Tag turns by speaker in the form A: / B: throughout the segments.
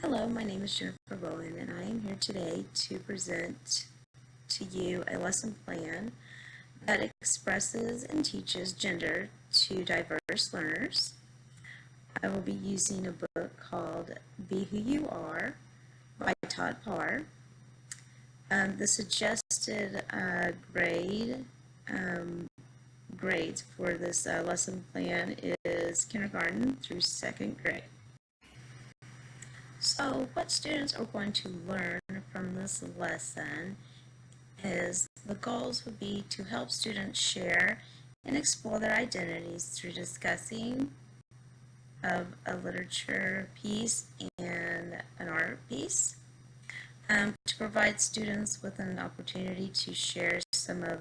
A: Hello, my name is Jennifer Bowen, and I am here today to present to you a lesson plan that expresses and teaches gender to diverse learners. I will be using a book called Be Who You Are by Todd Parr. The suggested grades for this lesson plan is kindergarten through second grade. So what students are going to learn from this lesson is the goals would be to help students share and explore their identities through discussing of a literature piece and an art piece, to provide students with an opportunity to share some of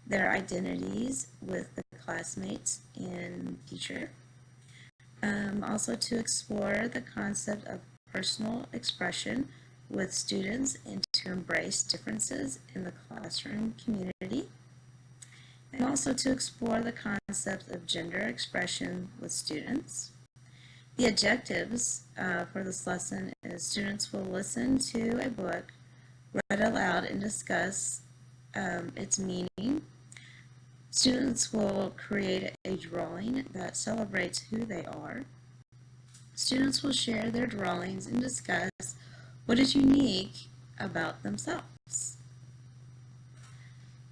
A: their identities with the classmates and teacher. Also to explore the concept of personal expression with students and to embrace differences in the classroom community. And also to explore the concept of gender expression with students. The objectives for this lesson is students will listen to a book read aloud and discuss its meaning. Students will create a drawing that celebrates who they are. Students will share their drawings and discuss what is unique about themselves.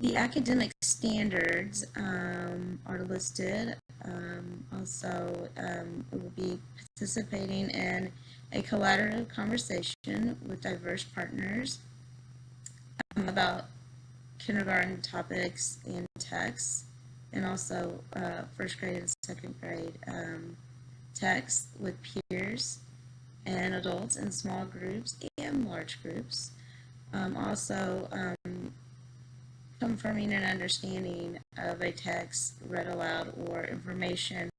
A: The academic standards are listed. We will be participating in a collaborative conversation with diverse partners about kindergarten topics and texts, and also first grade and second grade texts with peers and adults in small groups and large groups. Confirming an understanding of a text read aloud or information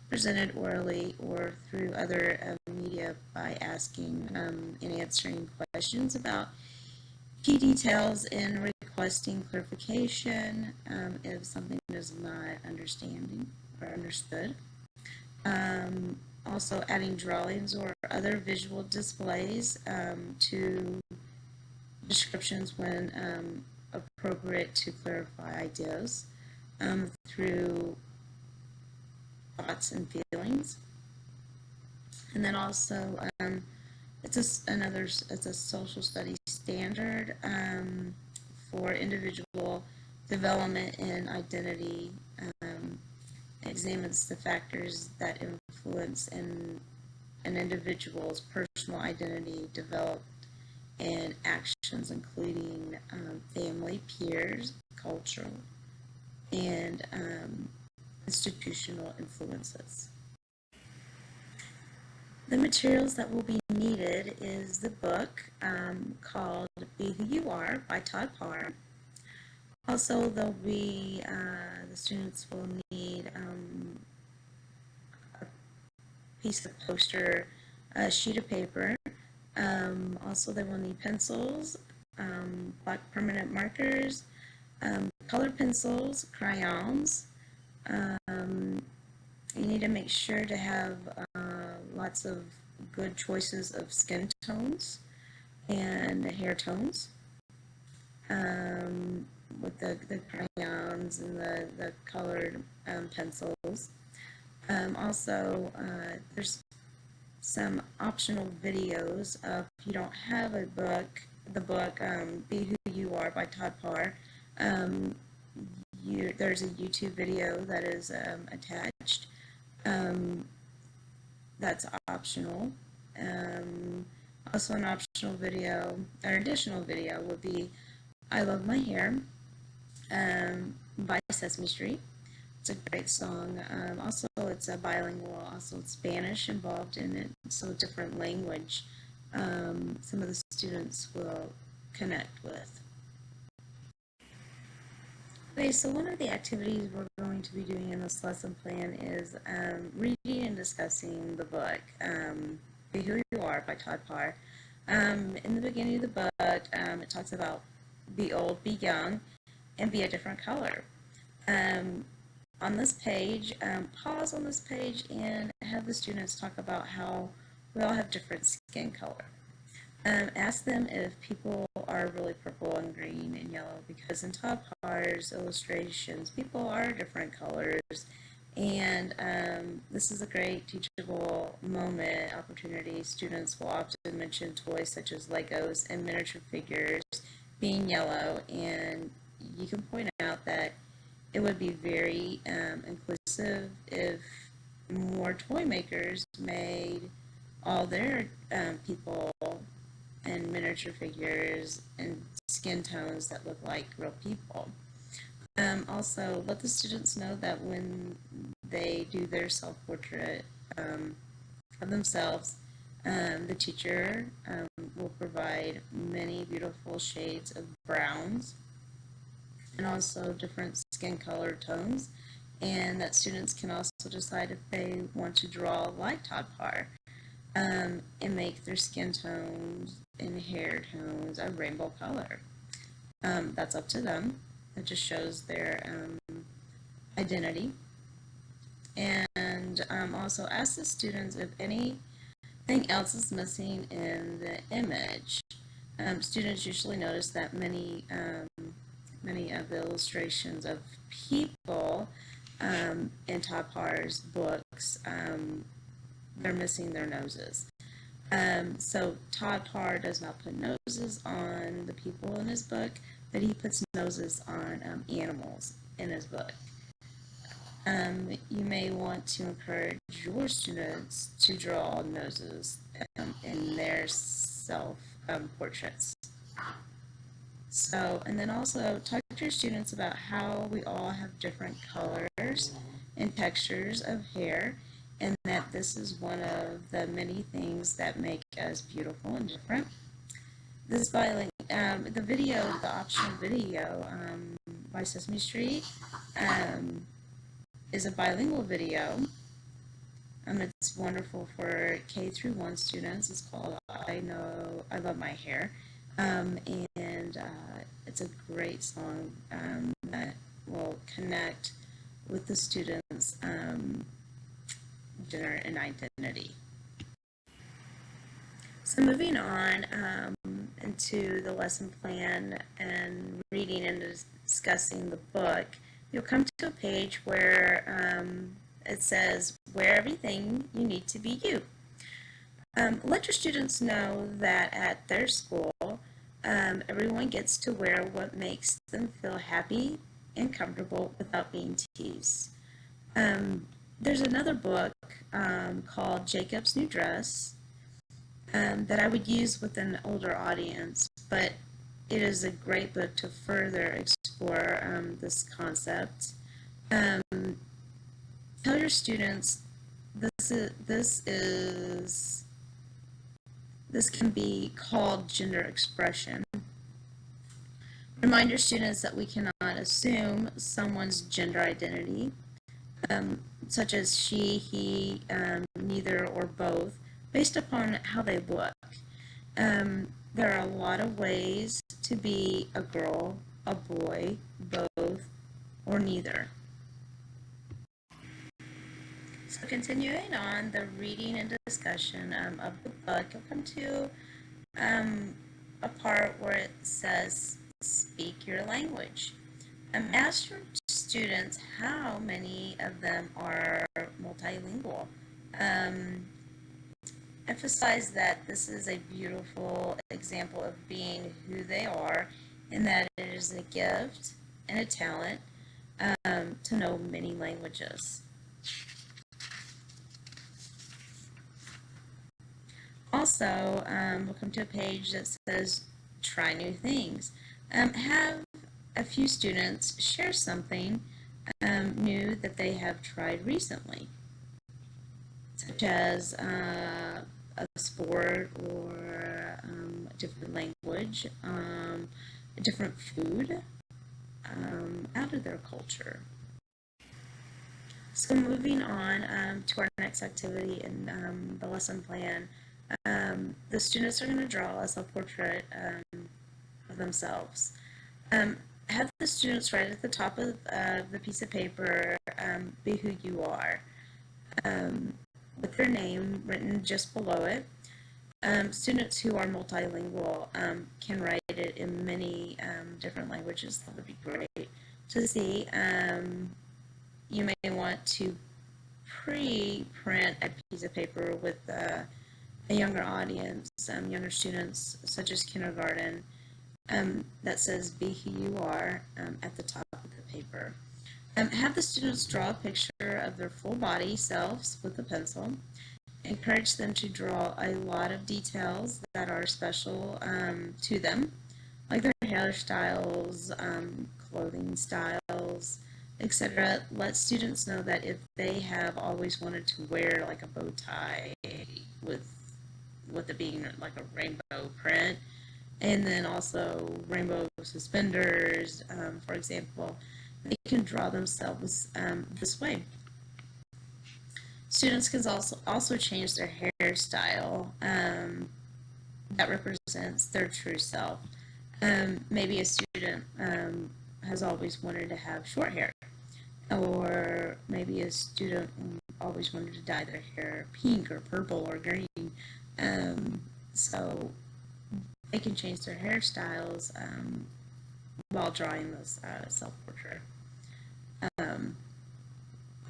A: presented orally or through other media by asking and answering questions about key details and requesting clarification if something is not understanding or understood. Also adding drawings or other visual displays to descriptions when appropriate to clarify ideas through thoughts and feelings. And then also it's a social studies standard for individual development and identity. Examines the factors that influence an individual's personal identity developed and actions, including family, peers, cultural, and institutional influences. The materials that will be needed is the book called Be Who You Are by Todd Parr. Also, the students will need a piece of poster, a sheet of paper. Also, they will need pencils, black permanent markers, color pencils, crayons. You need to make sure to have lots of good choices of skin tones and hair tones with the crayons and the colored pencils. There's some optional videos. If you don't have the book Be Who You Are by Todd Parr, there's a YouTube video that is attached. That's optional. Also an optional video, an additional video would be I Love My Hair by Sesame Street. It's a great song. Also, it's a bilingual, also Spanish involved in it, so a different language some of the students will connect with. Okay, so one of the activities we're going to be doing in this lesson plan is reading and discussing the book, Be Who You Are by Todd Parr. In the beginning of the book, it talks about be old, be young, and be a different color. On this page, pause on this page and have the students talk about how we all have different skin color. Ask them if people are really purple and green and yellow, because in Todd Parr's illustrations, people are different colors. And this is a great teachable moment opportunity. Students will often mention toys such as Legos and miniature figures being yellow, and you can point out that it would be very inclusive if more toy makers made all their people and miniature figures and skin tones that look like real people. Also, let the students know that when they do their self-portrait of themselves, the teacher will provide many beautiful shades of browns and also different skin color tones, and that students can also decide if they want to draw like Todd Parr and make their skin tones and hair tones a rainbow color. That's up to them. It just shows their identity. And also ask the students if anything else is missing in the image. Students usually notice that many of the illustrations of people in Todd Parr's books, they're missing their noses. So Todd Parr does not put noses on the people in his book, but he puts noses on animals in his book. You may want to encourage your students to draw noses in their self portraits. So, and then also talk to your students about how we all have different colors and textures of hair, and that this is one of the many things that make us beautiful and different. This the video, the optional video by Sesame Street, is a bilingual video. It's wonderful for K through 1 students. It's called I Love My Hair. And it's a great song that will connect with the students' gender and identity. So moving on into the lesson plan and reading and discussing the book, you'll come to a page where it says, wear everything you need to be you. Let your students know that at their school, everyone gets to wear what makes them feel happy and comfortable without being teased. There's another book called Jacob's New Dress that I would use with an older audience, but it is a great book to further explore this concept. Tell your students this can be called gender expression. Remind your students that we cannot assume someone's gender identity, such as she, he, neither, or both, based upon how they look. There are a lot of ways to be a girl, a boy, both, or neither. So continuing on the reading and discussion of the book, you'll come to a part where it says, speak your language. Ask your students how many of them are multilingual. Emphasize that this is a beautiful example of being who they are, and that it is a gift and a talent to know many languages. Also, we'll come to a page that says try new things. Have a few students share something new that they have tried recently, such as a sport or a different language, a different food out of their culture. So moving on to our next activity in the lesson plan, the students are going to draw a self-portrait of themselves. Have the students write at the top of the piece of paper, be who you are. with their name written just below it. Students who are multilingual can write it in many different languages. That would be great to see. You may want to pre-print a piece of paper with a younger audience, younger students, such as kindergarten, that says "Be Who You Are" at the top of the paper. Have the students draw a picture of their full body selves with a pencil. Encourage them to draw a lot of details that are special to them, like their hairstyles, clothing styles, etc. Let students know that if they have always wanted to wear like a bow tie with it being like a rainbow print, and then also rainbow suspenders, for example, they can draw themselves this way. Students can also change their hairstyle that represents their true self. Maybe a student has always wanted to have short hair, or maybe a student always wanted to dye their hair pink or purple or green. So they can change their hairstyles while drawing this self-portrait.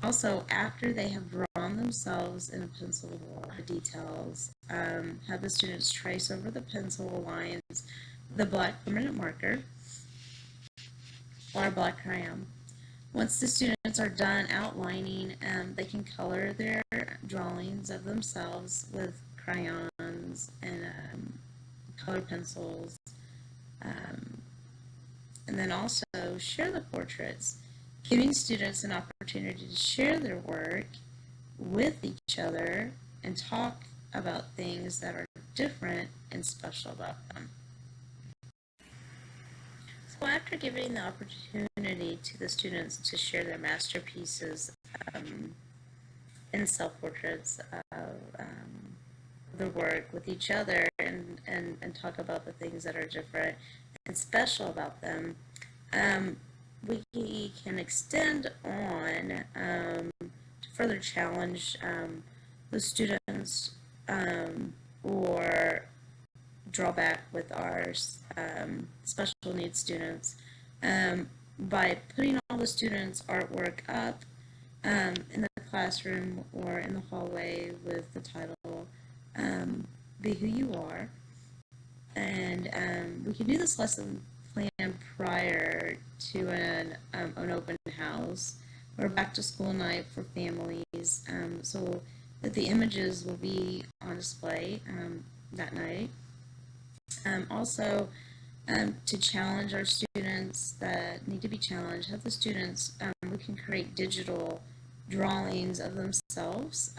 A: Also, after they have drawn themselves in a pencil or details, have the students trace over the pencil lines the black permanent marker or a black crayon. Once the students are done outlining, they can color their drawings of themselves with crayons and color pencils, and then also share the portraits, giving students an opportunity to share their work with each other and talk about things that are different and special about them. So after giving the opportunity to the students to share their masterpieces and self-portraits of their work with each other and talk about the things that are different and special about them, we can extend on to further challenge the students or draw back with our special needs students by putting all the students' artwork up in the classroom or in the hallway with the title Be Who You Are. And we can do this lesson plan prior to an open house or back to school night for families, so that the images will be on display that night. Also, to challenge our students that need to be challenged, have the students, we can create digital drawings of themselves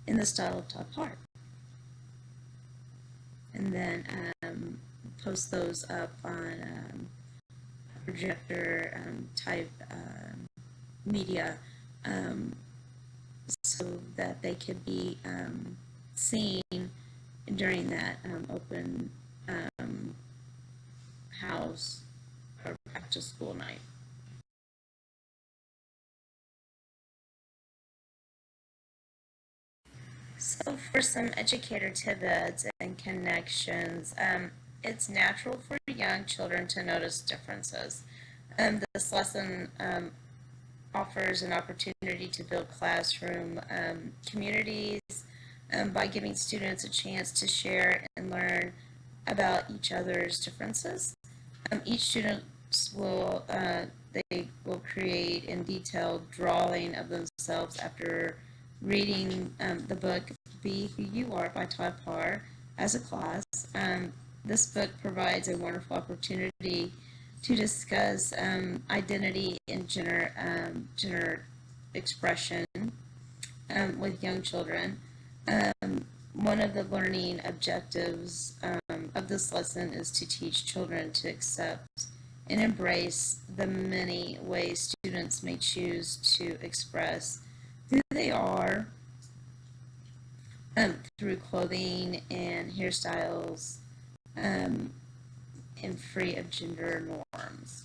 A: in the style of Todd Park. And then post those up on projector type media so that they could be seen during that open house or back to school night. So for some educator tidbits and connections, it's natural for young children to notice differences. This lesson offers an opportunity to build classroom communities by giving students a chance to share and learn about each other's differences. Each student will they will create a detailed drawing of themselves after reading the book Be Who You Are by Todd Parr as a class. This book provides a wonderful opportunity to discuss identity and gender expression with young children. One of the learning objectives of this lesson is to teach children to accept and embrace the many ways students may choose to express who they are through clothing and hairstyles and free of gender norms.